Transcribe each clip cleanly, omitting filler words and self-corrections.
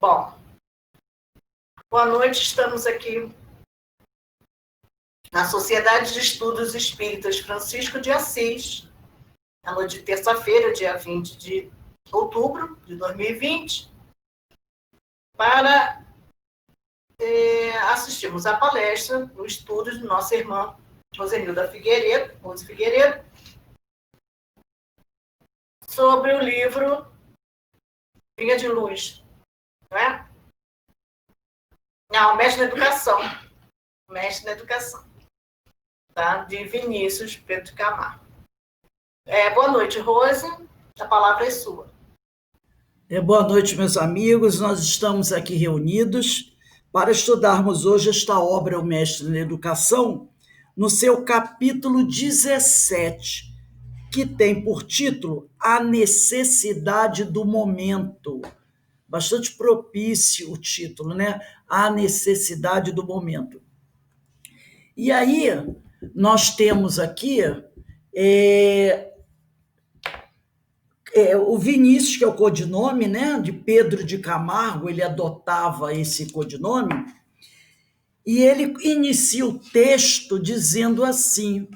Bom, boa noite, estamos aqui na Sociedade de Estudos Espíritas Francisco de Assis, na noite de terça-feira, dia 20 de outubro de 2020, para assistirmos à palestra, no estudo de nossa irmã Rosenilda Figueiredo, sobre o livro Vinha de Luz, não é? Não, Mestre na Educação, tá? De Vinícius Pedro Camargo. Boa noite, Rose, a palavra é sua. Boa noite, meus amigos, nós estamos aqui reunidos para estudarmos hoje esta obra, O Mestre na Educação, no seu capítulo 17, que tem por título A Necessidade do Momento. Bastante propício o título, né? A Necessidade do Momento. E aí, nós temos aqui o Vinícius, que é o codinome, né, de Pedro de Camargo, ele adotava esse codinome, e ele inicia o texto dizendo assim: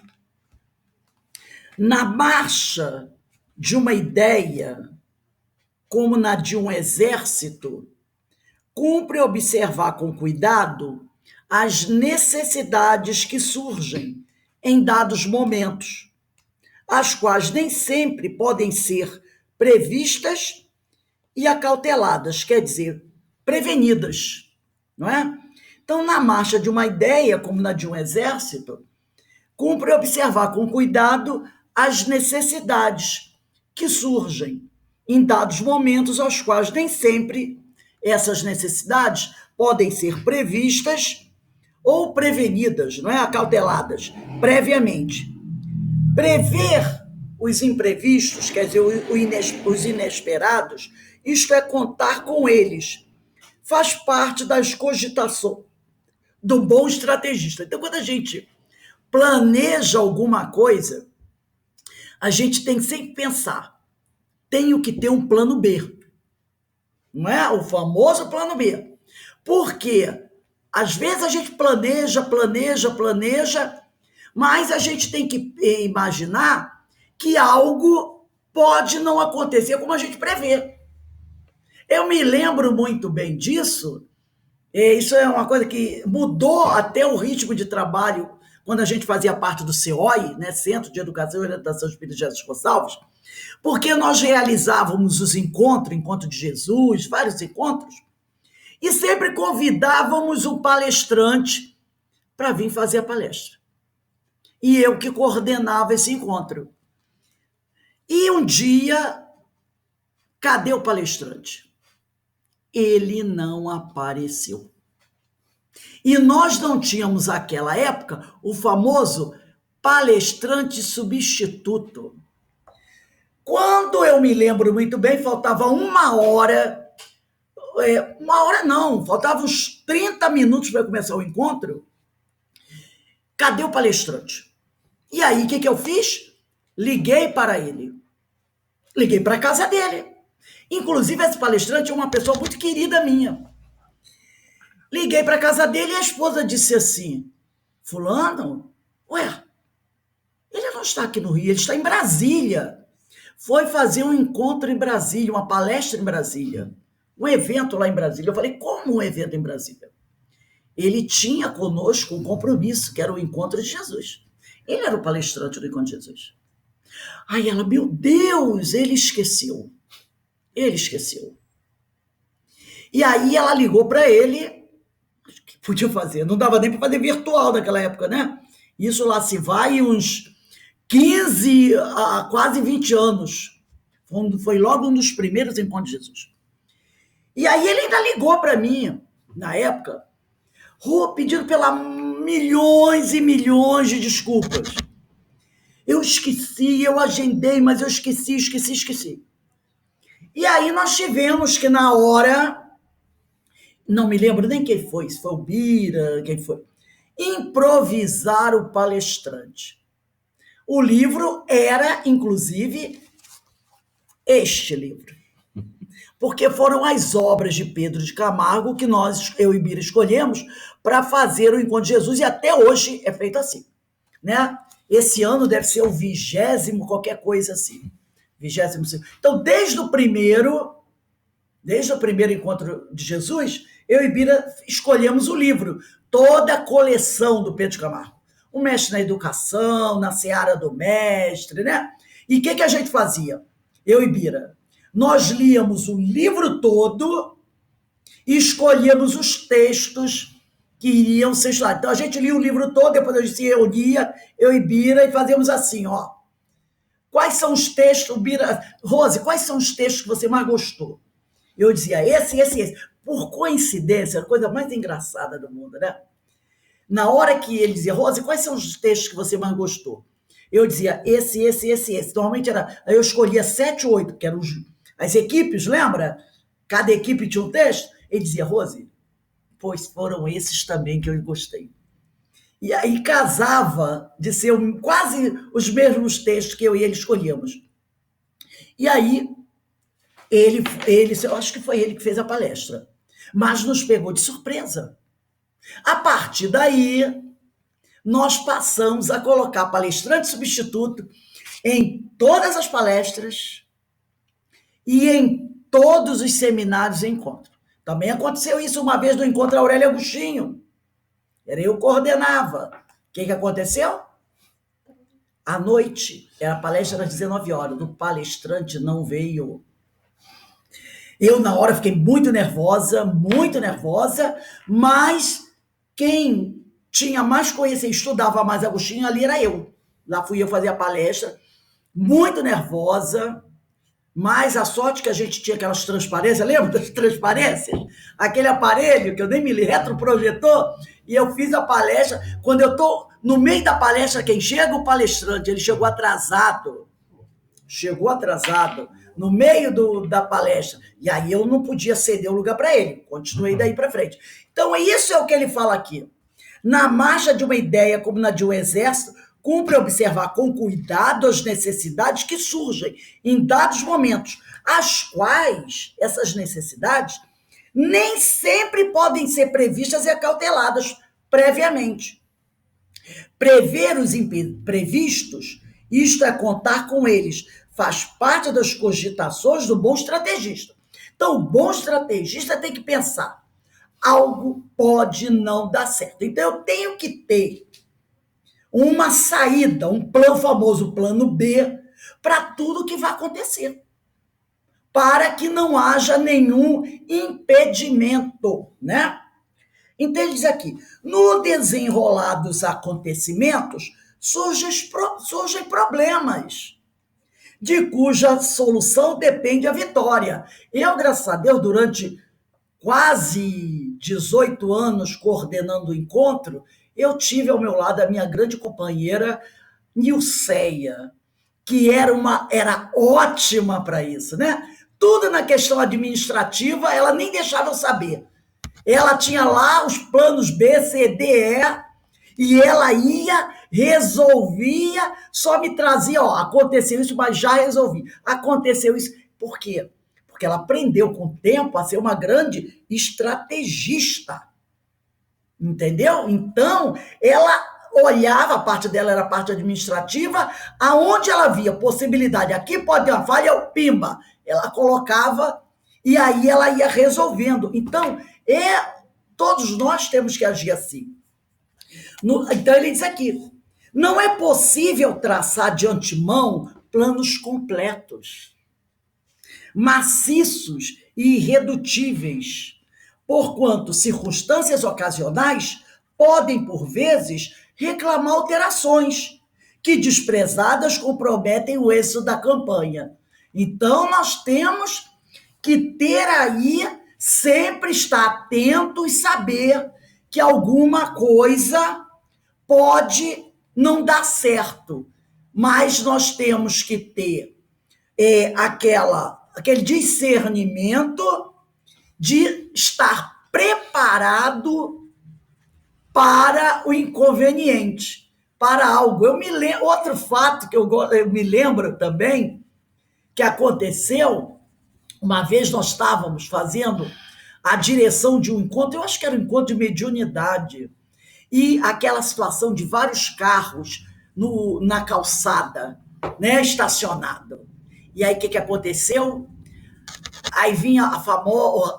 na marcha de uma ideia, como na de um exército, cumpre observar com cuidado as necessidades que surgem em dados momentos, as quais nem sempre podem ser previstas e acauteladas, quer dizer, prevenidas, não é? Então, na marcha de uma ideia, como na de um exército, cumpre observar com cuidado as necessidades que surgem em dados momentos, aos quais nem sempre essas necessidades podem ser previstas ou prevenidas, não é? Acauteladas previamente. Prever os imprevistos, quer dizer, os inesperados, isto é, contar com eles, faz parte das cogitações do bom estrategista. Então, quando a gente planeja alguma coisa, a gente tem que sempre pensar, tenho que ter um plano B, não é? O famoso plano B. Porque às vezes a gente planeja, mas a gente tem que imaginar que algo pode não acontecer como a gente prevê. Eu me lembro muito bem disso, isso é uma coisa que mudou até o ritmo de trabalho quando a gente fazia parte do CEOI, né, Centro de Educação e Orientação Espírita de Jesus Gonçalves, porque nós realizávamos os encontros, Encontro de Jesus, vários encontros, e sempre convidávamos um palestrante para vir fazer a palestra. E eu que coordenava esse encontro. E um dia, cadê o palestrante? Ele não apareceu. E nós não tínhamos, naquela época, o famoso palestrante substituto. Quando eu me lembro muito bem, faltava uma hora não, faltava uns 30 minutos para começar o encontro. Cadê o palestrante? E aí, o que eu fiz? Liguei para ele. Liguei para a casa dele. Inclusive, esse palestrante é uma pessoa muito querida minha. Liguei para a casa dele e a esposa disse assim: fulano, ele não está aqui no Rio, ele está em Brasília. Foi fazer um encontro em Brasília, uma palestra em Brasília, um evento lá em Brasília. Eu falei, como um evento em Brasília? Ele tinha conosco um compromisso, que era o Encontro de Jesus. Ele era o palestrante do Encontro de Jesus. Aí ela, meu Deus, ele esqueceu. Ele esqueceu. E aí ela ligou para ele, o que podia fazer? Não dava nem para fazer virtual naquela época, né? Isso lá se vai uns 15 a quase 20 anos. Foi logo um dos primeiros encontros de Jesus. E aí ele ainda ligou para mim, na época, pedindo pela milhões e milhões de desculpas. Eu esqueci, eu agendei, mas eu esqueci. E aí nós tivemos que, na hora, não me lembro nem quem foi, se foi o Bira, quem foi, improvisar o palestrante. O livro era, inclusive, este livro. porque foram as obras de Pedro de Camargo que eu e Bira, escolhemos para fazer o Encontro de Jesus, e até hoje é feito assim, né? Esse ano deve ser o 20º, qualquer coisa assim. 20º. Então, desde o primeiro Encontro de Jesus, eu e Bira escolhemos o livro, toda a coleção do Pedro de Camargo. O Mestre na Educação, na Seara do Mestre, né? E o que a gente fazia? Eu e Bira, nós líamos o livro todo e escolhíamos os textos que iriam ser estudados. Então, a gente lia o livro todo, depois a gente se reunia, eu e Bira, e fazíamos assim, ó. Quais são os textos, Bira... Rose, quais são os textos que você mais gostou? Eu dizia esse. Por coincidência, a coisa mais engraçada do mundo, né? Na hora que ele dizia, Rose, quais são os textos que você mais gostou? Eu dizia esse. Normalmente aí eu escolhia 7 ou 8, que eram as equipes, lembra? Cada equipe tinha um texto. Ele dizia, Rose, pois foram esses também que eu gostei. E aí casava de ser quase os mesmos textos que eu e ele escolhíamos. E aí, eu acho que foi ele que fez a palestra, mas nos pegou de surpresa. A partir daí, nós passamos a colocar palestrante substituto em todas as palestras e em todos os seminários e encontros. Também aconteceu isso uma vez no encontro Aurélio Agostinho. Era eu que coordenava. O que aconteceu? À noite, a palestra às 19 horas, o palestrante não veio. Eu, na hora, fiquei muito nervosa, mas quem tinha mais conhecimento, estudava mais Agostinho, ali era eu. Lá fui eu fazer a palestra, muito nervosa, mas a sorte que a gente tinha aquelas transparências, lembra das transparências? Aquele aparelho que eu nem me li, retroprojetor, e eu fiz a palestra. Quando eu estou no meio da palestra, quem chega? O palestrante, ele chegou atrasado, no meio da palestra, e aí eu não podia ceder o lugar para ele, continuei daí para frente. Então, isso é o que ele fala aqui. Na marcha de uma ideia como na de um exército, cumpre observar com cuidado as necessidades que surgem em dados momentos, as quais essas necessidades nem sempre podem ser previstas e acauteladas previamente. Prever os imprevistos, isto é, contar com eles, faz parte das cogitações do bom estrategista. Então, o bom estrategista tem que pensar, algo pode não dar certo. Então, eu tenho que ter uma saída, um plano famoso, plano B, para tudo que vai acontecer, para que não haja nenhum impedimento, né? Então, ele diz aqui, no desenrolar dos acontecimentos, surgem problemas, de cuja solução depende a vitória. Eu, graças a Deus, durante quase 18 anos coordenando o encontro, eu tive ao meu lado a minha grande companheira, Nilceia, que era ótima para isso, né? Tudo na questão administrativa, ela nem deixava eu saber. Ela tinha lá os planos B, C, D, E, e ela ia, resolvia, só me trazia, ó, aconteceu isso, mas já resolvi. Aconteceu isso. Por quê? Porque ela aprendeu com o tempo a ser uma grande estrategista. Entendeu? Então, ela olhava, a parte dela era a parte administrativa, aonde ela via possibilidade, aqui pode ter uma falha, pimba, ela colocava e aí ela ia resolvendo. Então, todos nós temos que agir assim. Então, ele diz aqui, não é possível traçar de antemão planos completos, maciços e irredutíveis, porquanto circunstâncias ocasionais podem, por vezes, reclamar alterações que, desprezadas, comprometem o êxito da campanha. Então, nós temos que ter aí, sempre estar atento e saber que alguma coisa pode não dar certo, mas nós temos que ter aquele discernimento de estar preparado para o inconveniente, para algo. Outro fato que eu me lembro também, que aconteceu, Uma vez nós estávamos fazendo a direção de um encontro, eu acho que era um encontro de mediunidade, e aquela situação de vários carros na calçada, né, estacionado. E aí o que aconteceu? Aí vinha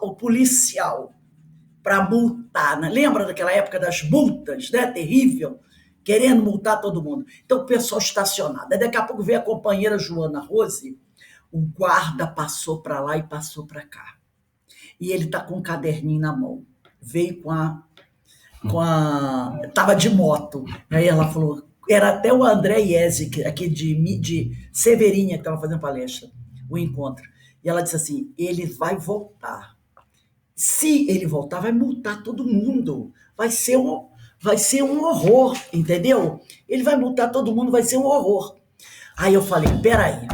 o policial para multar, né? Lembra daquela época das multas, né? Terrível, querendo multar todo mundo. Então o pessoal estacionado. Aí daqui a pouco veio a companheira Joana Rose, o guarda passou para lá e passou para cá. E ele tá com um caderninho na mão. Veio tava de moto. Aí ela falou, era até o André Iese, aqui de Severinha, que estava fazendo palestra, o encontro. E ela disse assim, ele vai voltar. Se ele voltar, vai multar todo mundo. Vai ser um horror, entendeu? Ele vai multar todo mundo, vai ser um horror. Aí eu falei, peraí.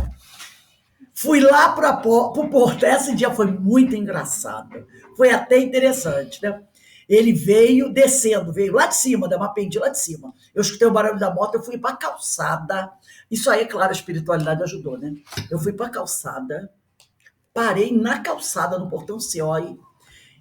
Fui lá pro portão, esse dia foi muito engraçado. Foi até interessante, né? Ele veio descendo, veio lá de cima, da Mapendi, lá de cima. Eu escutei o barulho da moto, eu fui para a calçada. Isso aí, é claro, a espiritualidade ajudou, né? Eu fui para a calçada, parei na calçada, no portão COI,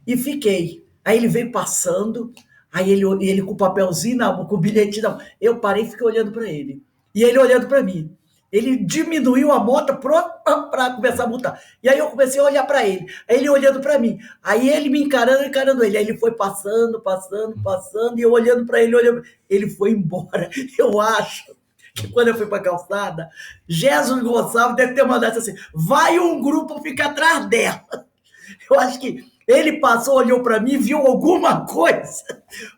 e fiquei. Aí ele veio passando, aí ele com o papelzinho na mão, com o bilhete na mão. Eu parei e fiquei olhando para ele. E ele olhando para mim. Ele diminuiu a moto para começar a multar. E aí eu comecei a olhar para ele. Aí ele olhando para mim. Aí ele me encarando ele. Aí ele foi passando, e eu olhando para ele, olhando. Ele foi embora. Eu acho que quando eu fui para a calçada, Jesus Gonçalves deve ter mandado assim, vai um grupo ficar atrás dela. Eu acho que ele passou, olhou para mim, viu alguma coisa,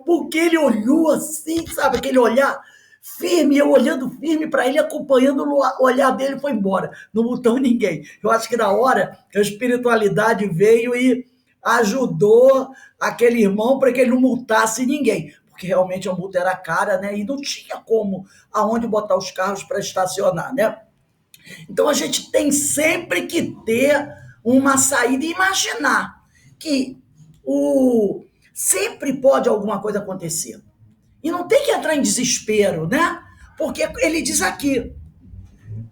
porque ele olhou assim, sabe, aquele olhar firme, eu olhando firme para ele, acompanhando o olhar dele, foi embora, não multou ninguém. Eu acho que na hora a espiritualidade veio e ajudou aquele irmão para que ele não multasse ninguém, porque realmente a multa era cara, né, e não tinha como, aonde botar os carros para estacionar, né? Então a gente tem sempre que ter uma saída e imaginar que sempre pode alguma coisa acontecer. E não tem que entrar em desespero, né? Porque ele diz aqui,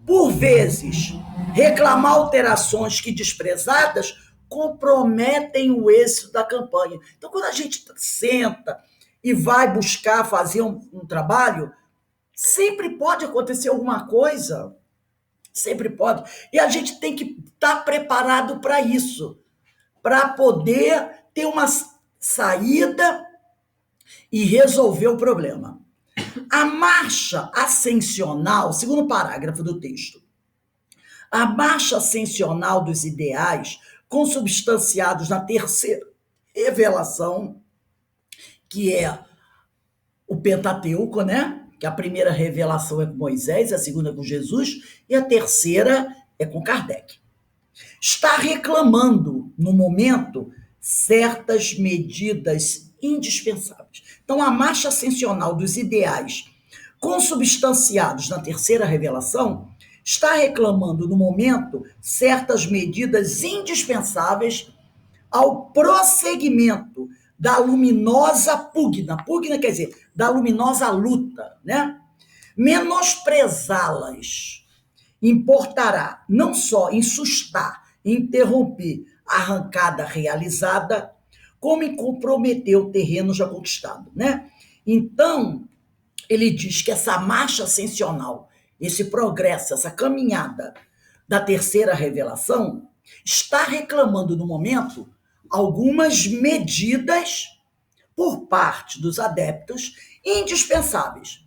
por vezes, reclamar alterações que desprezadas comprometem o êxito da campanha. Então, quando a gente senta e vai buscar fazer um trabalho, sempre pode acontecer alguma coisa. Sempre pode. E a gente tem que estar preparado para isso, para poder ter uma saída e resolver o problema. A marcha ascensional, segundo parágrafo do texto, a marcha ascensional dos ideais consubstanciados na terceira revelação, que é o Pentateuco, né? Que a primeira revelação é com Moisés, a segunda é com Jesus, e a terceira é com Kardec. Está reclamando, no momento, certas medidas indispensáveis. Então, a marcha ascensional dos ideais consubstanciados na terceira revelação está reclamando, no momento, certas medidas indispensáveis ao prosseguimento da luminosa pugna. Pugna quer dizer, da luminosa luta, né? Menosprezá-las importará não só em sustar, interromper a arrancada realizada, como em comprometer o terreno já conquistado, né? Então, ele diz que essa marcha ascensional, esse progresso, essa caminhada da terceira revelação, está reclamando no momento algumas medidas por parte dos adeptos indispensáveis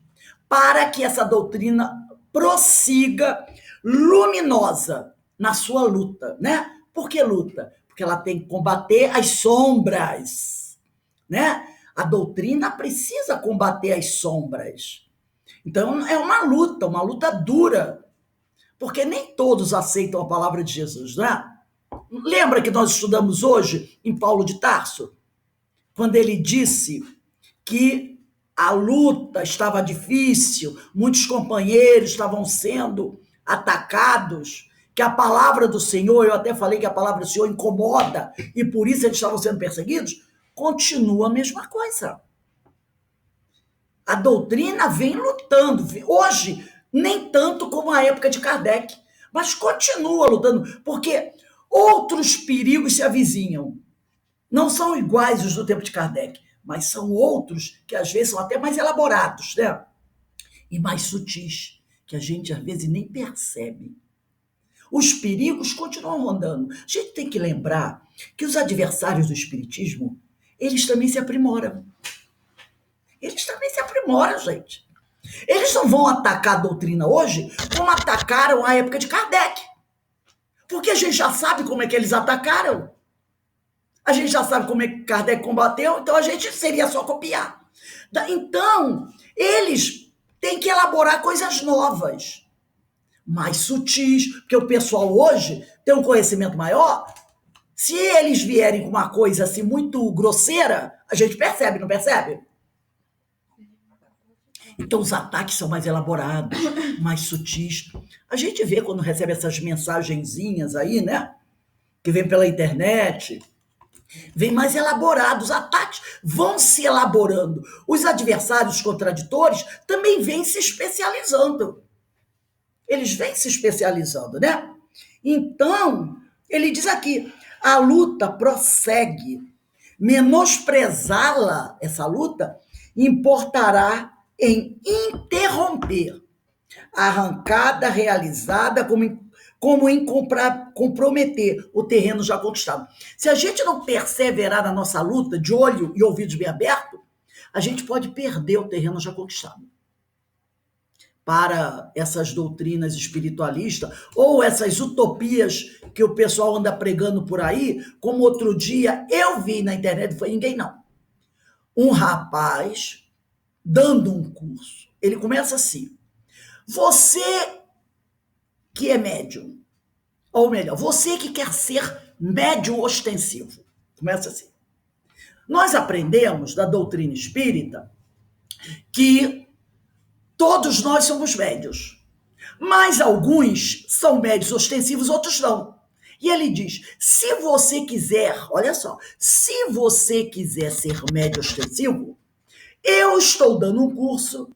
para que essa doutrina prossiga luminosa na sua luta, né? Por que luta? Porque ela tem que combater as sombras, né? A doutrina precisa combater as sombras. Então é uma luta dura, porque nem todos aceitam a palavra de Jesus, né? Lembra que nós estudamos hoje em Paulo de Tarso? Quando ele disse que a luta estava difícil, muitos companheiros estavam sendo atacados, que a palavra do Senhor, eu até falei que a palavra do Senhor incomoda, e por isso eles estavam sendo perseguidos, continua a mesma coisa. A doutrina vem lutando. Hoje, nem tanto como a época de Kardec, mas continua lutando, porque Outros perigos se avizinham. Não são iguais os do tempo de Kardec, mas são outros que às vezes são até mais elaborados, né? E mais sutis, que a gente às vezes nem percebe. Os perigos continuam rondando. A gente tem que lembrar que os adversários do espiritismo, eles também se aprimoram. Eles também se aprimoram, gente. Eles não vão atacar a doutrina hoje como atacaram a época de Kardec. Porque a gente já sabe como é que eles atacaram. A gente já sabe como é que Kardec combateu, então a gente seria só copiar. Então, eles têm que elaborar coisas novas, mais sutis, porque o pessoal hoje tem um conhecimento maior. Se eles vierem com uma coisa assim muito grosseira, a gente percebe, não percebe? Então os ataques são mais elaborados, mais sutis. A gente vê quando recebe essas mensagenzinhas aí, né? Que vem pela internet, vem mais elaborado. Os ataques vão se elaborando. Os adversários contraditores também vêm se especializando. Eles vêm se especializando, né? Então, ele diz aqui, a luta prossegue. Menosprezá-la, essa luta, importará em interromper a arrancada realizada como em comprometer o terreno já conquistado. Se a gente não perseverar na nossa luta, de olho e ouvidos bem abertos, a gente pode perder o terreno já conquistado. Para essas doutrinas espiritualistas ou essas utopias que o pessoal anda pregando por aí, como outro dia eu vi na internet, não foi ninguém não. Um rapaz dando um curso. Ele começa assim: você que é médium, ou melhor, você que quer ser médium ostensivo. Começa assim. Nós aprendemos da doutrina espírita que todos nós somos médios, mas alguns são médios ostensivos, outros não. E ele diz, se você quiser, olha só, se você quiser ser médio ostensivo, eu estou dando um curso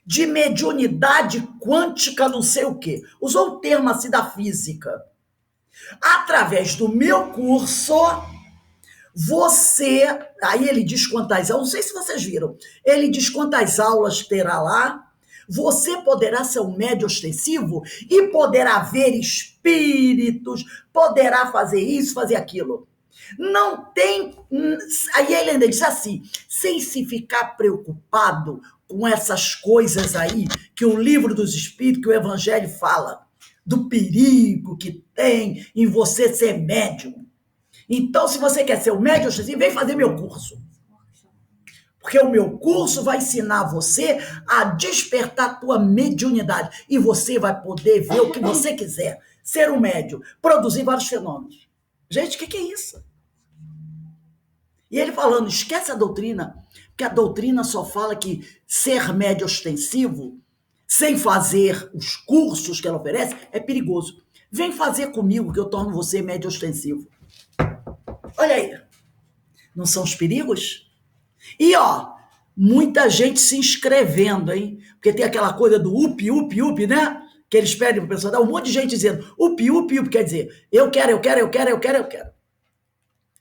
de mediunidade quântica não sei o quê. Usou o termo assim da física. Através do meu curso, você... Aí ele diz quantas aulas, não sei se vocês viram, ele diz quantas aulas terá lá. Você poderá ser um médium ostensivo e poderá ver espíritos, poderá fazer isso, fazer aquilo. Não tem... Aí ele ainda diz assim, sem se ficar preocupado com essas coisas aí que o livro dos espíritos, que o evangelho fala, do perigo que tem em você ser médium. Então, se você quer ser um médium ostensivo, vem fazer meu curso. Porque o meu curso vai ensinar você a despertar a tua mediunidade. E você vai poder ver o que você quiser. Ser um médium, produzir vários fenômenos. Gente, o que é isso? E ele falando, esquece a doutrina, porque a doutrina só fala que ser médium ostensivo, sem fazer os cursos que ela oferece, é perigoso. Vem fazer comigo que eu torno você médium ostensivo. Olha aí. Não são os perigos? E, ó, muita gente se inscrevendo, hein? Porque tem aquela coisa do up, né? Que eles pedem para o pessoal, dá um monte de gente dizendo up, quer dizer, eu quero.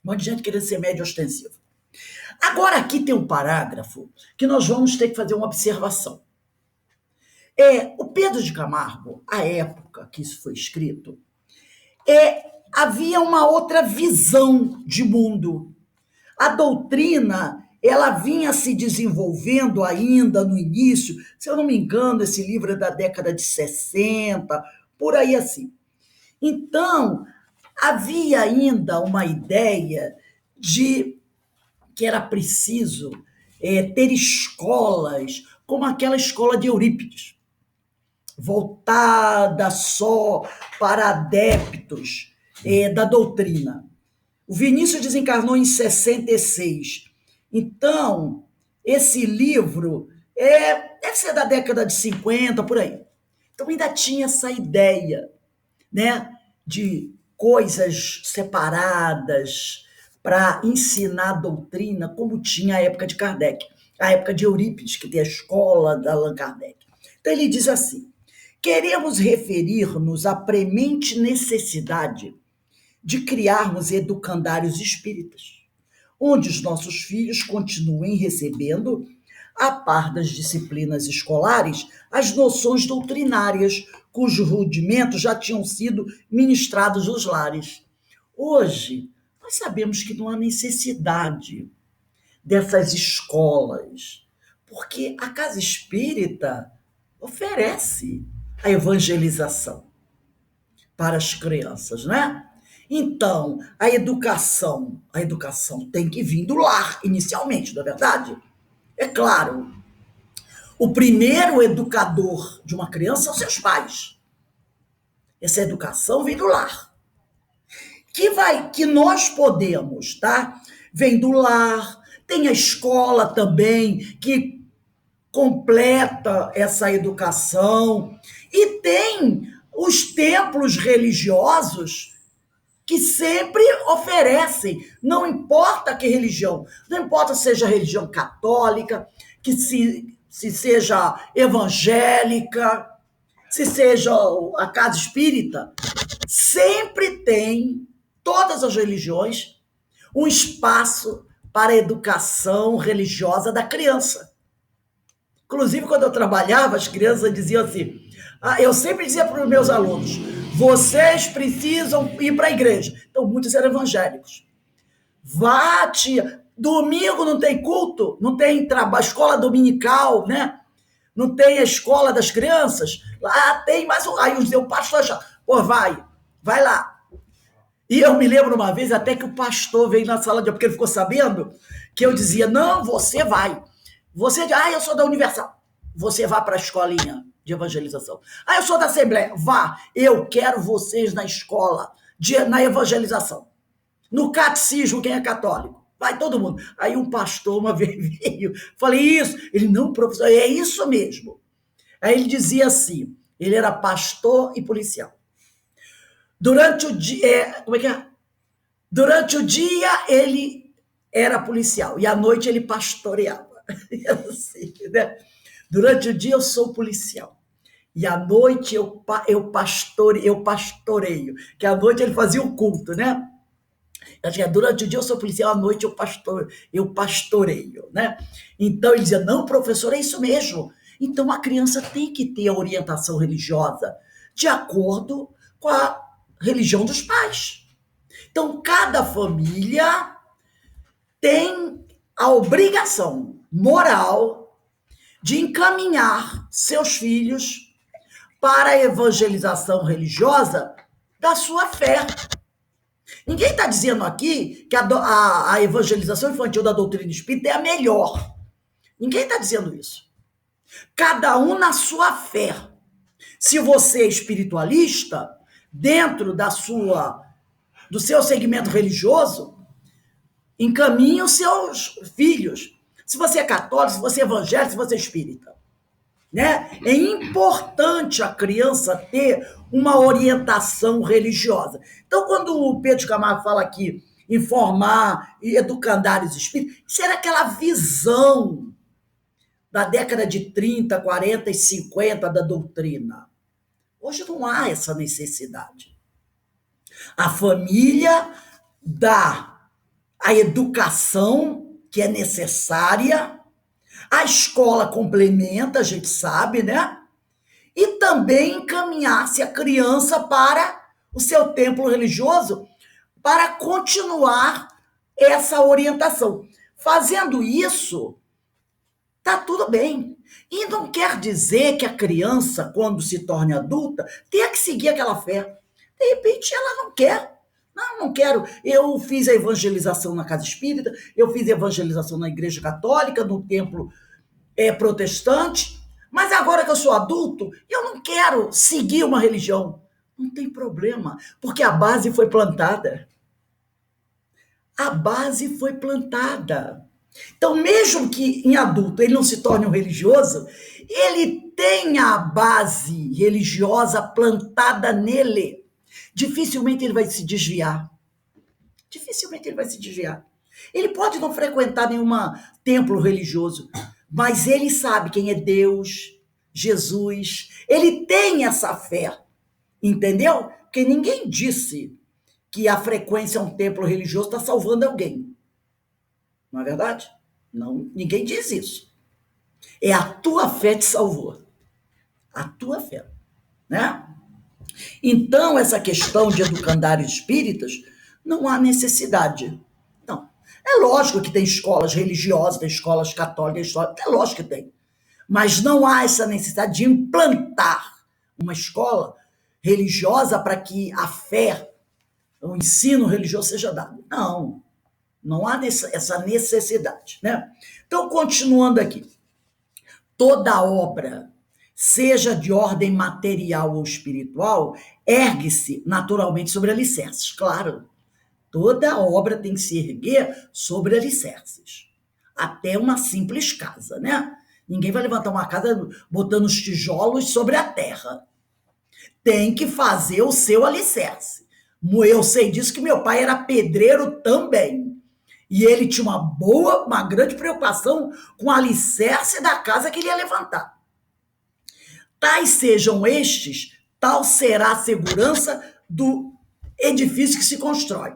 Um monte de gente querendo ser médio ostensivo. Agora aqui tem um parágrafo que nós vamos ter que fazer uma observação. O Pedro de Camargo, à época que isso foi escrito, havia uma outra visão de mundo. A doutrina, ela vinha se desenvolvendo ainda no início, se eu não me engano, esse livro é da década de 60, por aí assim. Então, havia ainda uma ideia de que era preciso ter escolas, como aquela escola de Eurípides, voltada só para adeptos da doutrina. O Vinícius desencarnou em 66. Então, esse livro deve ser da década de 50, por aí. Então, ainda tinha essa ideia, né, de coisas separadas para ensinar a doutrina, como tinha a época de Kardec, a época de Eurípides, que tem a escola da Allan Kardec. Então, ele diz assim, queremos referir-nos à premente necessidade de criarmos educandários espíritas, onde os nossos filhos continuem recebendo, a par das disciplinas escolares, as noções doutrinárias, cujos rudimentos já tinham sido ministrados nos lares. Hoje, nós sabemos que não há necessidade dessas escolas, porque a casa espírita oferece a evangelização para as crianças, né? Então, a educação tem que vir do lar, inicialmente, não é verdade? É claro, o primeiro educador de uma criança são seus pais. Essa educação vem do lar. Que nós podemos, tá? Vem do lar, tem a escola também, que completa essa educação, e tem os templos religiosos que sempre oferecem, não importa que religião, não importa se seja religião católica, que se seja evangélica, se seja a casa espírita, sempre tem, todas as religiões, um espaço para a educação religiosa da criança. Inclusive, quando eu trabalhava, as crianças diziam assim, eu sempre dizia para os meus alunos, vocês precisam ir para a igreja. Então, muitos eram evangélicos. Vá, tia, domingo não tem culto, não tem escola dominical, né? Não tem a escola das crianças. Lá tem, mas aí o pastor já, pô, vai lá. E eu me lembro uma vez até que o pastor veio na sala de aula, porque ele ficou sabendo que eu dizia, não, você vai. Você diz, eu sou da Universal. Você vá para a escolinha de evangelização. Eu sou da Assembleia. Vá, eu quero vocês na escola, na evangelização. No catecismo, quem é católico. Vai todo mundo. Aí um pastor uma vez veio, falei isso. Ele, não, professor, é isso mesmo. Aí ele dizia assim, ele era pastor e policial. Durante o dia, Durante o dia ele era policial e à noite ele pastoreava. Assim, né? Durante o dia eu sou policial e à noite eu pastoreio, que à noite ele fazia o culto, né? Durante o dia eu sou policial, à noite eu pastoreio, né? Então ele dizia, não, professor, é isso mesmo. Então a criança tem que ter a orientação religiosa de acordo com a religião dos pais. Então cada família tem a obrigação moral de encaminhar seus filhos para a evangelização religiosa da sua fé. Ninguém está dizendo aqui que a evangelização infantil da doutrina espírita é a melhor. Ninguém está dizendo isso. Cada um na sua fé. Se você é espiritualista, dentro do seu segmento religioso, encaminhe os seus filhos. Se você é católico, se você é evangélico, se você é espírita. Né? É importante a criança ter uma orientação religiosa. Então, quando o Pedro Camargo fala aqui em formar educandários espíritas, isso era aquela visão da década de 30, 40 e 50 da doutrina. Hoje não há essa necessidade. A família dá a educação que é necessária, a escola complementa, a gente sabe, né? E também encaminhar-se a criança para o seu templo religioso para continuar essa orientação. Fazendo isso, tá tudo bem. E não quer dizer que a criança, quando se torne adulta, tenha que seguir aquela fé. De repente, ela não quer. Não quero. Eu fiz a evangelização na casa espírita, eu fiz a evangelização na igreja católica, no templo protestante, mas agora que eu sou adulto, eu não quero seguir uma religião. Não tem problema, porque a base foi plantada. A base foi plantada. Então, mesmo que em adulto ele não se torne um religioso, ele tem a base religiosa plantada nele. Dificilmente ele vai se desviar. Dificilmente ele vai se desviar. Ele pode não frequentar nenhum templo religioso, mas ele sabe quem é Deus, Jesus. Ele tem essa fé, entendeu? Porque ninguém disse que a frequência a um templo religioso está salvando alguém. Não é verdade? Não, ninguém diz isso. É a tua fé te salvou. A tua fé, né? Então, essa questão de educandários espíritas, não há necessidade. Não. É lógico que tem escolas religiosas, tem escolas católicas, é lógico que tem. Mas não há essa necessidade de implantar uma escola religiosa para que a fé, o ensino religioso seja dado. Não, não há essa necessidade, né? Então, continuando aqui. Toda obra, seja de ordem material ou espiritual, ergue-se naturalmente sobre alicerces. Claro, toda obra tem que se erguer sobre alicerces. Até uma simples casa, né? Ninguém vai levantar uma casa botando os tijolos sobre a terra. Tem que fazer o seu alicerce. Eu sei disso que meu pai era pedreiro também. E ele tinha uma grande preocupação com o alicerce da casa que ele ia levantar. Tais sejam estes, tal será a segurança do edifício que se constrói.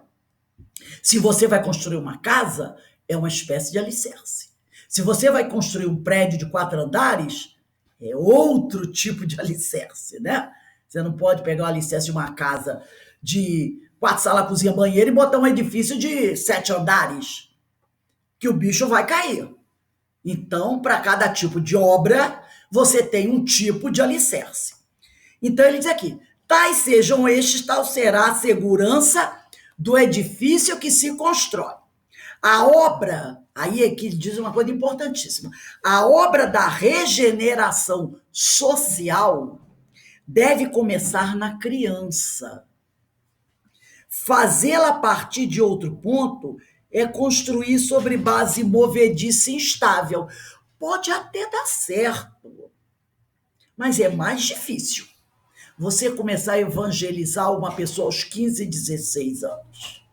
Se você vai construir uma casa, é uma espécie de alicerce. Se você vai construir um prédio de 4 andares, é outro tipo de alicerce, né? Você não pode pegar o alicerce de uma casa de 4 salas, cozinha, banheiro e botar um edifício de 7 andares, que o bicho vai cair. Então, para cada tipo de obra, você tem um tipo de alicerce. Então, ele diz aqui, tais sejam estes, tal será a segurança do edifício que se constrói. A obra, aí é que ele diz uma coisa importantíssima, a obra da regeneração social deve começar na criança. Fazê-la partir de outro ponto é construir sobre base movediça e instável. Pode até dar certo, mas é mais difícil. Você começar a evangelizar uma pessoa aos 15, 16 anos,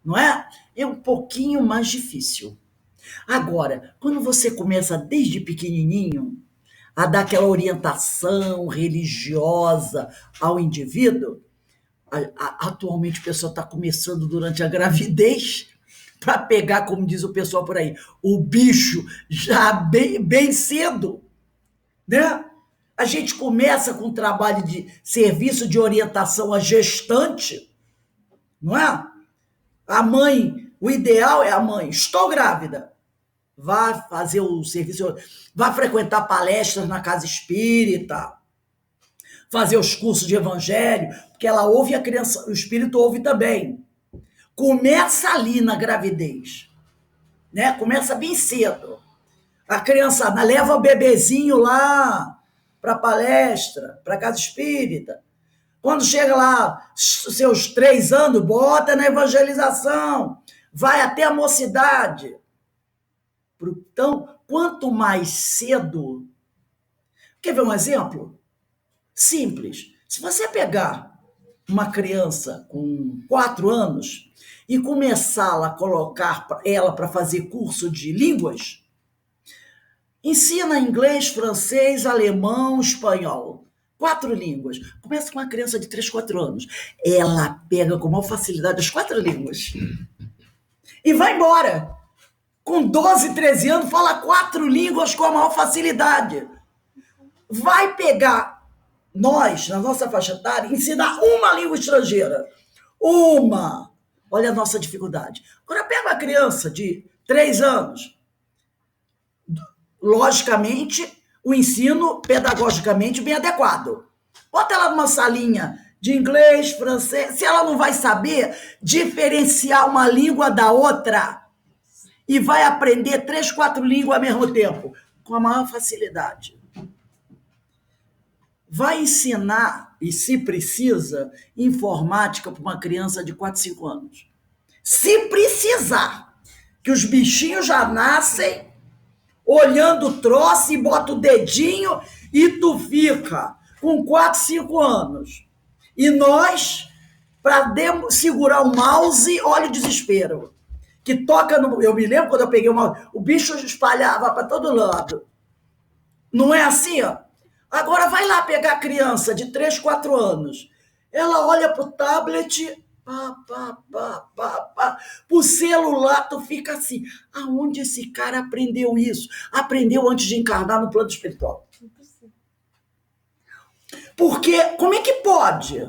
não é? É um pouquinho mais difícil. Agora, quando você começa desde pequenininho a dar aquela orientação religiosa ao indivíduo, atualmente o pessoal está começando durante a gravidez para pegar, como diz o pessoal por aí, o bicho já bem cedo, né? A gente começa com um trabalho de serviço de orientação à gestante, não é? A mãe, o ideal é a mãe, estou grávida, vá fazer o serviço, vá frequentar palestras na casa espírita, fazer os cursos de evangelho, porque ela ouve a criança, o espírito ouve também. Começa ali na gravidez, né? Começa bem cedo. A criança leva o bebezinho lá para palestra, para casa espírita. Quando chega lá, seus 3 anos, bota na evangelização, vai até a mocidade. Então, quanto mais cedo... Quer ver um exemplo? Simples. Se você pegar uma criança com 4 anos e começá-la a colocar ela para fazer curso de línguas, ensina inglês, francês, alemão, espanhol. 4 línguas. Começa com uma criança de 3, 4 anos. Ela pega com maior facilidade as 4 línguas. E vai embora. Com 12, 13 anos, fala 4 línguas com a maior facilidade. Vai pegar nós, na nossa faixa etária, ensinar uma língua estrangeira. Uma. Olha a nossa dificuldade. Agora pega uma criança de 3 anos. Logicamente, o ensino pedagogicamente bem adequado. Bota ela numa salinha de inglês, francês, se ela não vai saber diferenciar uma língua da outra e vai aprender 3, 4 línguas ao mesmo tempo, com a maior facilidade. Vai ensinar, e se precisa, informática para uma criança de 4, 5 anos. Se precisar, que os bichinhos já nascem olhando o troço e bota o dedinho e tu fica com 4, 5 anos. E nós, para segurar o mouse, olha o desespero. Que toca no... Eu me lembro quando eu peguei o mouse, o bicho espalhava para todo lado. Não é assim, ó? Agora vai lá pegar a criança de 3, 4 anos. Ela olha para o tablet, Pro celular, tu fica assim. Aonde esse cara aprendeu isso? Aprendeu antes de encarnar no plano espiritual. Porque, como é que pode?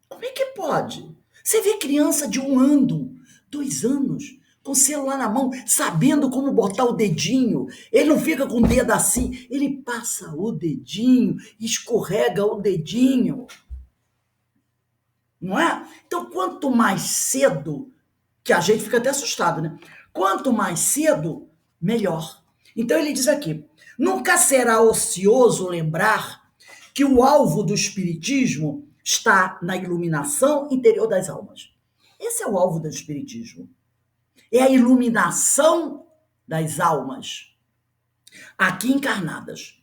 Como é que pode? Você vê criança de 1 ano, 2 anos, com o celular na mão, sabendo como botar o dedinho. Ele não fica com o dedo assim, ele passa o dedinho, escorrega o dedinho. Não é? Então, quanto mais cedo, que a gente fica até assustado, né? Quanto mais cedo, melhor. Então, ele diz aqui, nunca será ocioso lembrar que o alvo do espiritismo está na iluminação interior das almas. Esse é o alvo do espiritismo. É a iluminação das almas aqui encarnadas.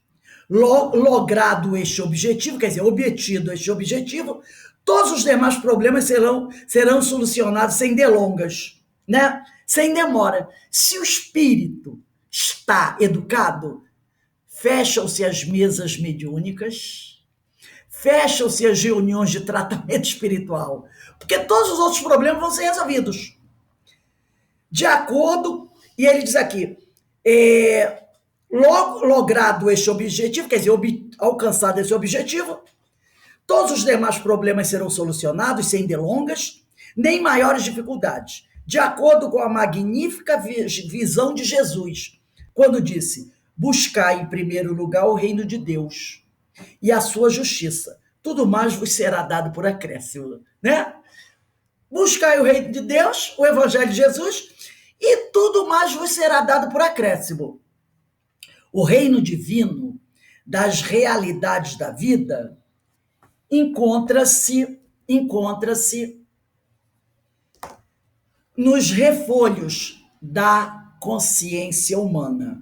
Logrado este objetivo, quer dizer, obtido este objetivo, todos os demais problemas serão solucionados sem delongas, né? Sem demora. Se o espírito está educado, fecham-se as mesas mediúnicas, fecham-se as reuniões de tratamento espiritual, porque todos os outros problemas vão ser resolvidos. De acordo, e ele diz aqui, logrado este objetivo, quer dizer, alcançado esse objetivo, todos os demais problemas serão solucionados sem delongas, nem maiores dificuldades, de acordo com a magnífica visão de Jesus, quando disse, buscai em primeiro lugar o reino de Deus e a sua justiça, tudo mais vos será dado por acréscimo, né? Buscai o reino de Deus, o evangelho de Jesus, e tudo mais vos será dado por acréscimo. O reino divino das realidades da vida encontra-se nos refolhos da consciência humana.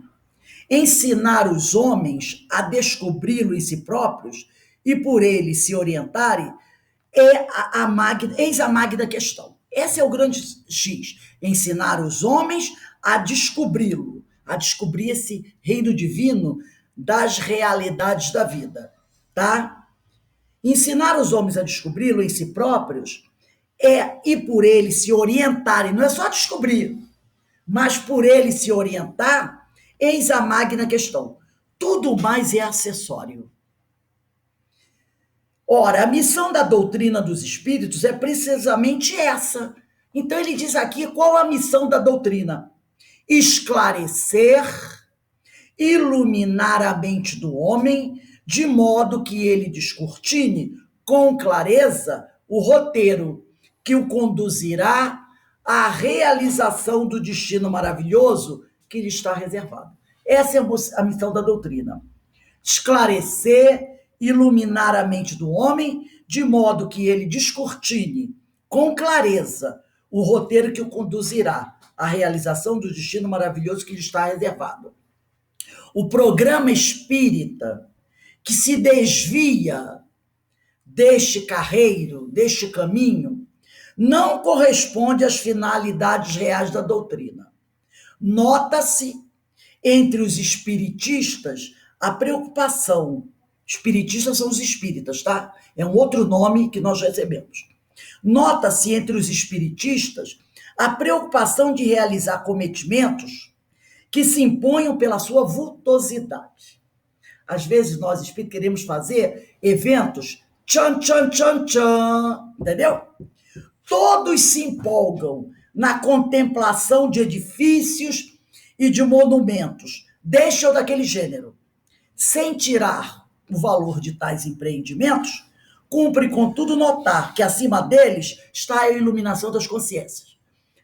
Ensinar os homens a descobri-lo em si próprios e por ele se orientarem eis a magna questão. Esse é o grande X. Ensinar os homens a descobri-lo, a descobrir esse reino divino das realidades da vida, tá? Ensinar os homens a descobri-lo em si próprios e por ele se orientarem, não é só descobrir, mas por ele se orientar, eis a magna questão. Tudo mais é acessório. Ora, a missão da doutrina dos espíritos é precisamente essa. Então ele diz aqui qual a missão da doutrina: esclarecer, iluminar a mente do homem, de modo que ele descortine com clareza o roteiro que o conduzirá à realização do destino maravilhoso que lhe está reservado. Essa é a missão da doutrina. Esclarecer, iluminar a mente do homem, de modo que ele descortine com clareza o roteiro que o conduzirá à realização do destino maravilhoso que lhe está reservado. O programa espírita que se desvia deste carreiro, deste caminho, não corresponde às finalidades reais da doutrina. Nota-se entre os espiritistas a preocupação. Espiritistas são os espíritas, tá? É um outro nome que nós recebemos. Nota-se entre os espiritistas a preocupação de realizar cometimentos que se imponham pela sua vultosidade. Às vezes nós espíritas queremos fazer eventos tchan, tchan, tchan, tchan, entendeu? Todos se empolgam na contemplação de edifícios e de monumentos, deste ou daquele gênero. Sem tirar o valor de tais empreendimentos, cumpre, contudo, notar que acima deles está a iluminação das consciências.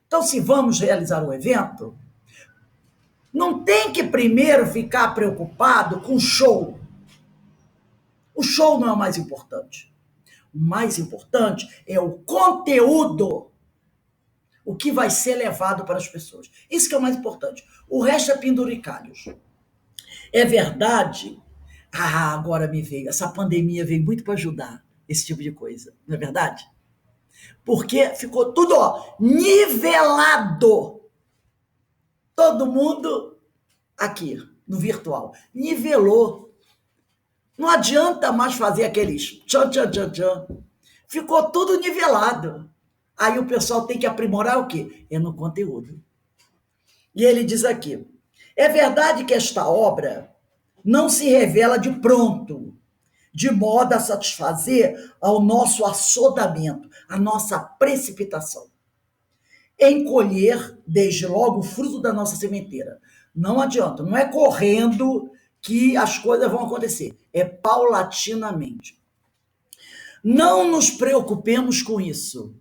Então, se vamos realizar um evento, não tem que primeiro ficar preocupado com o show. O show não é o mais importante. O mais importante é o conteúdo, o que vai ser levado para as pessoas. Isso que é o mais importante. O resto é penduricalhos. É verdade. Agora me veio. Essa pandemia veio muito para ajudar esse tipo de coisa. Não é verdade? Porque ficou tudo nivelado. Todo mundo aqui, no virtual. Nivelou. Não adianta mais fazer aqueles tchan, tchan, tchan, tchan. ficou tudo nivelado. Aí o pessoal tem que aprimorar o quê? É no conteúdo. E ele diz aqui, é verdade que esta obra não se revela de pronto, de modo a satisfazer ao nosso assodamento, a nossa precipitação, em colher desde logo o fruto da nossa sementeira. Não adianta, não é correndo que as coisas vão acontecer, é paulatinamente. Não nos preocupemos com isso.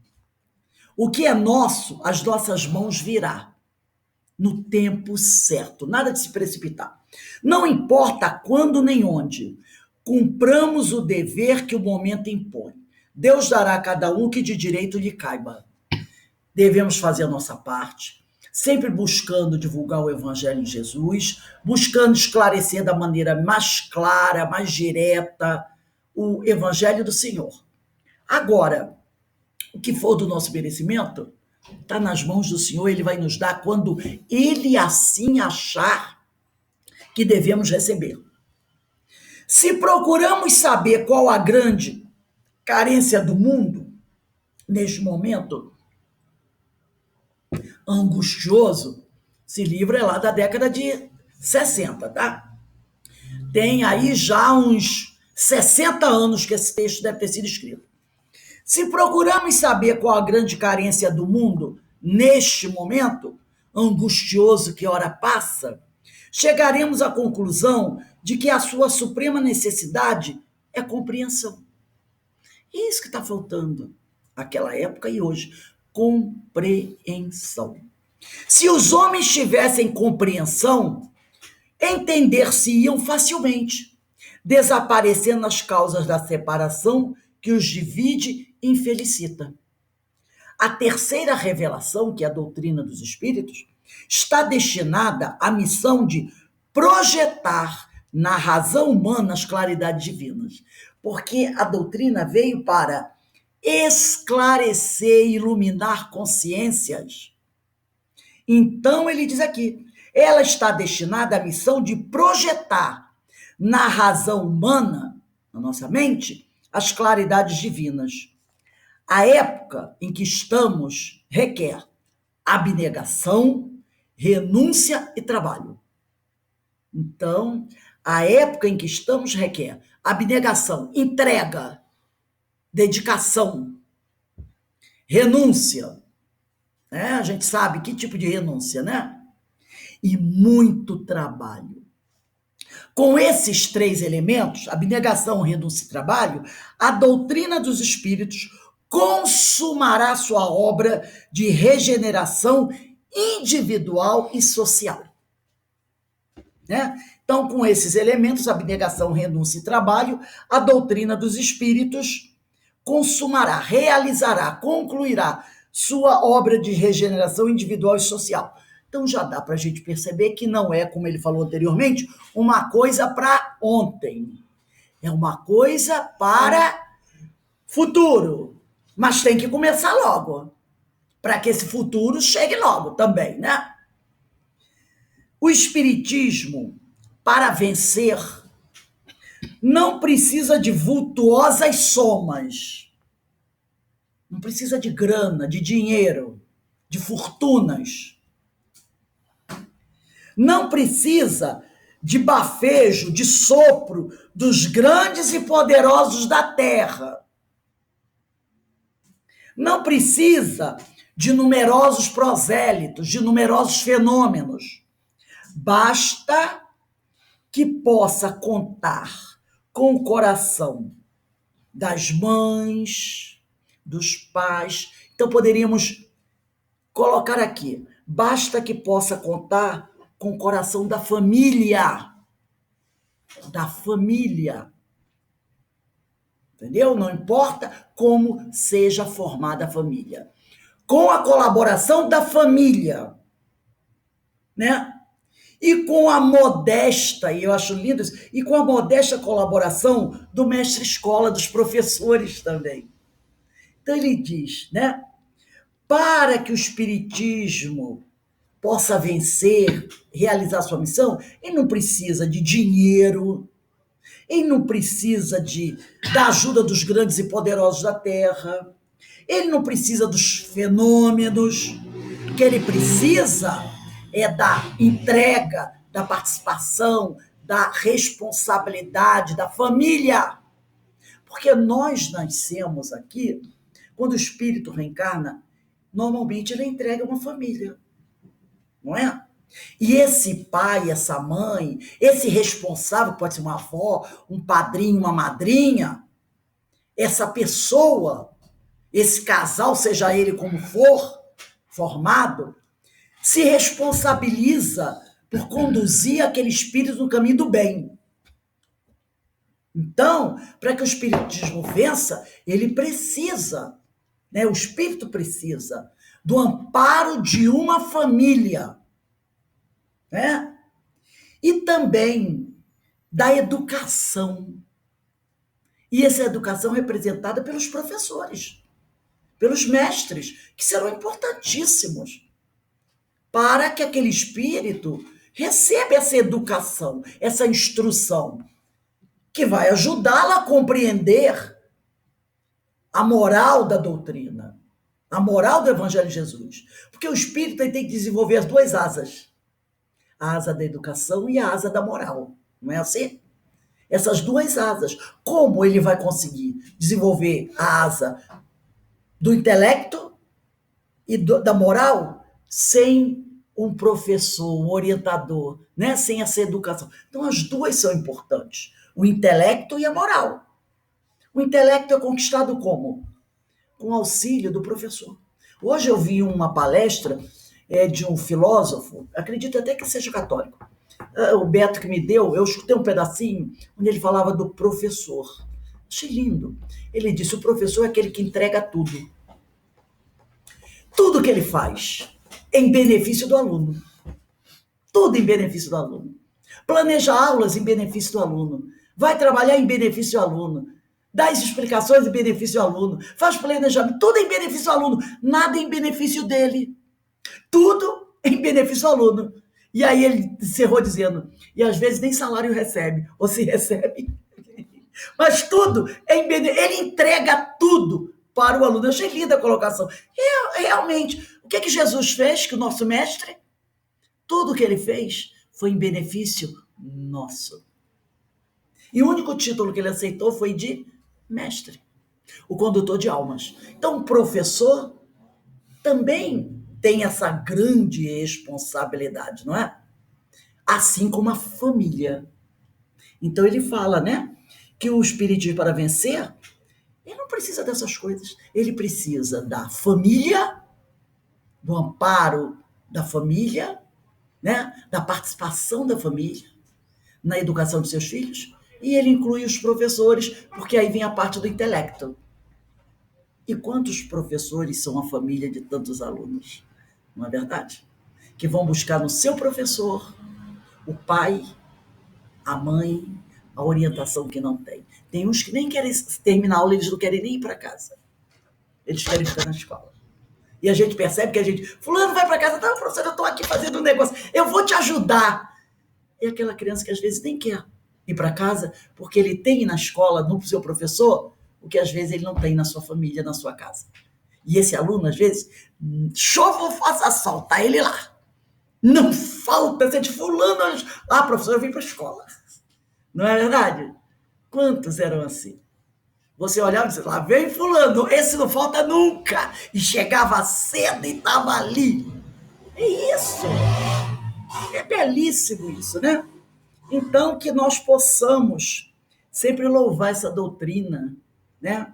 O que é nosso, as nossas mãos virá no tempo certo, nada de se precipitar. Não importa quando nem onde, cumpramos o dever que o momento impõe. Deus dará a cada um que de direito lhe caiba. Devemos fazer a nossa parte, sempre buscando divulgar o Evangelho de Jesus, buscando esclarecer da maneira mais clara, mais direta, o Evangelho do Senhor. Agora, o que for do nosso merecimento, está nas mãos do Senhor, Ele vai nos dar quando Ele assim achar que devemos receber. Se procuramos saber qual a grande carência do mundo, neste momento angustioso, esse livro é lá da década de 60, tá? Tem aí já uns 60 anos que esse texto deve ter sido escrito. Se procuramos saber qual a grande carência do mundo, neste momento angustioso que ora passa, chegaremos à conclusão de que a sua suprema necessidade é compreensão. É isso que está faltando naquela época e hoje. Compreensão. Se os homens tivessem compreensão, entender-se-iam facilmente, desaparecendo as causas da separação que os divide e infelicita. A terceira revelação, que é a doutrina dos espíritos, está destinada à missão de projetar na razão humana as claridades divinas, porque a doutrina veio para esclarecer e iluminar consciências. Então ele diz aqui, ela está destinada à missão de projetar na razão humana, na nossa mente, as claridades divinas. A época em que estamos requer abnegação, renúncia e trabalho. Então, a época em que estamos requer abnegação, entrega, dedicação, renúncia. Né? A gente sabe que tipo de renúncia, né? E muito trabalho. Com esses três elementos, abnegação, renúncia e trabalho, a doutrina dos espíritos consumará sua obra de regeneração individual e social. Né? Então, com esses elementos, abnegação, renúncia e trabalho, a doutrina dos espíritos consumará, realizará, concluirá sua obra de regeneração individual e social. Então, já dá para a gente perceber que não é, como ele falou anteriormente, uma coisa para ontem. É uma coisa para futuro. Mas tem que começar logo, para que esse futuro chegue logo também, né? O espiritismo, para vencer, não precisa de vultuosas somas, não precisa de grana, de dinheiro, de fortunas, não precisa de bafejo, de sopro dos grandes e poderosos da terra, não precisa de numerosos prosélitos, de numerosos fenômenos. Basta que possa contar com o coração das mães, dos pais. Então, poderíamos colocar aqui, basta que possa contar com o coração da família. Da família. Entendeu? Não importa como seja formada a família. Com a colaboração da família, né? E com a modesta, e eu acho lindo isso, e com a modesta colaboração do mestre-escola, dos professores também. Então ele diz, né? Para que o espiritismo possa vencer, realizar sua missão, ele não precisa de dinheiro, Ele não precisa da ajuda dos grandes e poderosos da terra. Ele não precisa dos fenômenos. O que ele precisa é da entrega, da participação, da responsabilidade da família. Porque nós nascemos aqui, quando o espírito reencarna, normalmente ele entrega uma família, não é? E esse pai, essa mãe, esse responsável, pode ser uma avó, um padrinho, uma madrinha, essa pessoa, esse casal, seja ele como for, formado, se responsabiliza por conduzir aquele espírito no caminho do bem. Então, para que o espiritismo vença, ele precisa, né? O espírito precisa do amparo de uma família, né? E também da educação. E essa educação é representada pelos professores, pelos mestres, que serão importantíssimos para que aquele espírito receba essa educação, essa instrução, que vai ajudá-lo a compreender a moral da doutrina, a moral do Evangelho de Jesus. Porque o espírito tem que desenvolver as duas asas, a asa da educação e a asa da moral, não é assim? Essas duas asas. Como ele vai conseguir desenvolver a asa do intelecto e da moral sem um professor, um orientador, né? Sem essa educação? Então, as duas são importantes, o intelecto e a moral. O intelecto é conquistado como? Com auxílio do professor. Hoje eu vi uma palestra de um filósofo, acredito até que seja católico, o Beto que me deu, eu escutei um pedacinho onde ele falava do professor. Achei lindo. Ele disse, o professor é aquele que entrega tudo. Tudo que ele faz em benefício do aluno. Tudo em benefício do aluno. Planeja aulas em benefício do aluno. Vai trabalhar em benefício do aluno. Dá as explicações em benefício do aluno. Faz planejamento. Tudo em benefício do aluno. Nada em benefício dele. Tudo em benefício do aluno. E aí ele encerrou dizendo, e às vezes nem salário recebe, ou se recebe. Mas tudo, ele entrega tudo para o aluno. Eu achei linda a colocação. Realmente, o que Jesus fez, que o nosso mestre? Tudo que ele fez foi em benefício nosso. E o único título que ele aceitou foi de mestre, o condutor de almas. Então, o professor também tem essa grande responsabilidade, não é? Assim como a família. Então ele fala, né, que o espiritismo para vencer, ele não precisa dessas coisas. Ele precisa da família, do amparo da família, né, da participação da família na educação de seus filhos, e ele inclui os professores, porque aí vem a parte do intelecto. E quantos professores são a família de tantos alunos? Não é verdade? Que vão buscar no seu professor o pai, a mãe, a orientação que não tem. Tem uns que nem querem terminar a aula, eles não querem nem ir para casa. Eles querem ficar na escola. E a gente percebe que fulano vai para casa, não, professor, eu estou aqui fazendo um negócio, eu vou te ajudar. É aquela criança que às vezes nem quer ir para casa, porque ele tem na escola, no seu professor, o que às vezes ele não tem na sua família, na sua casa. E esse aluno, às vezes, chova ou faça sol, tá ele lá. Não falta ser de fulano. Ah, professor, eu vim para a escola. Não é verdade? Quantos eram assim? Você olhava e dizia, lá vem fulano, esse não falta nunca. E chegava cedo e estava ali. É isso. É belíssimo isso, né? Então, que nós possamos sempre louvar essa doutrina, né?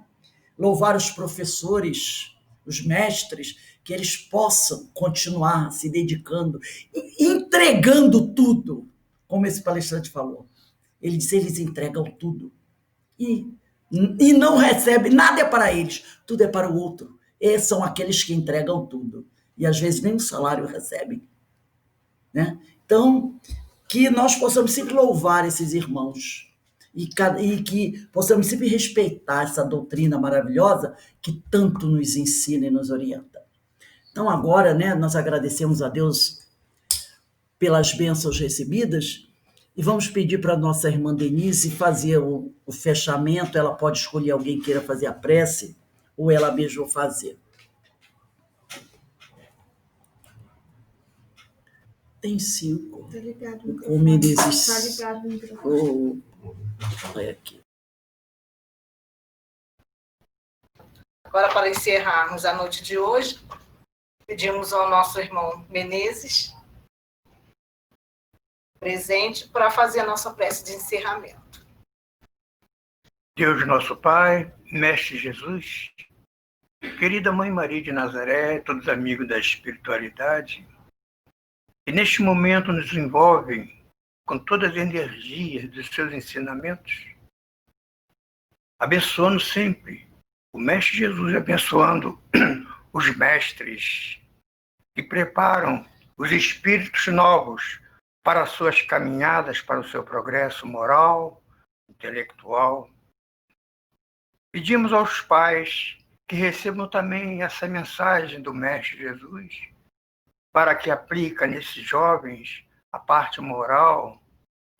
Louvar os professores, os mestres, que eles possam continuar se dedicando, entregando tudo, como esse palestrante falou. Ele disse, eles entregam tudo. E não recebem, nada é para eles, tudo é para o outro. Esses são aqueles que entregam tudo. E às vezes nem o salário recebem. Né? Então, que nós possamos sempre louvar esses irmãos e que possamos sempre respeitar essa doutrina maravilhosa que tanto nos ensina e nos orienta. Então, agora, né, nós agradecemos a Deus pelas bênçãos recebidas, E vamos pedir para a nossa irmã Denise fazer o fechamento. Ela pode escolher alguém que queira fazer a prece, ou ela mesma vai fazer. Tem 5. Tá ligado o O microfone. Menezes. Tá ligado o microfone. Olha aqui. Agora, para encerrarmos a noite de hoje, pedimos ao nosso irmão Menezes presente para fazer a nossa prece de encerramento. Deus nosso Pai, Mestre Jesus, querida Mãe Maria de Nazaré, todos amigos da espiritualidade, que neste momento nos envolvem com todas as energias dos seus ensinamentos, abençoando sempre o Mestre Jesus, abençoando os mestres que preparam os espíritos novos para as suas caminhadas, para o seu progresso moral, intelectual. Pedimos aos pais que recebam também essa mensagem do Mestre Jesus, para que aplique nesses jovens a parte moral,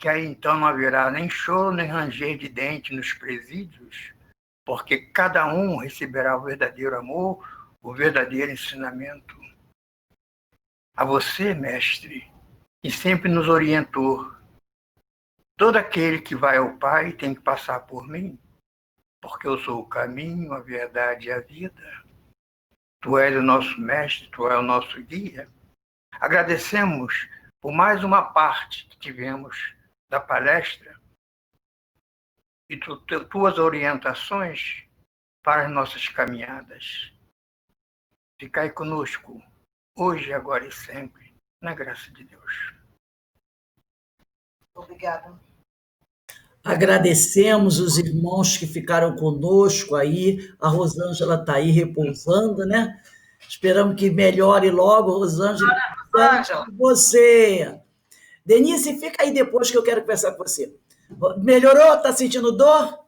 que aí então não haverá nem choro, nem ranger de dente nos presídios, porque cada um receberá o verdadeiro amor, o verdadeiro ensinamento. A você, mestre, que sempre nos orientou, todo aquele que vai ao Pai tem que passar por mim, porque eu sou o caminho, a verdade e a vida. Tu és o nosso mestre, tu és o nosso guia. Agradecemos por mais uma parte que tivemos da palestra e tuas orientações para as nossas caminhadas. Ficai conosco, hoje, agora e sempre, na graça de Deus. Obrigada. Agradecemos os irmãos que ficaram conosco aí. A Rosângela está aí repousando, né? Esperamos que melhore logo, Rosângela. Rosângela. Você. Denise, fica aí depois que eu quero conversar com você. Melhorou? Está sentindo dor?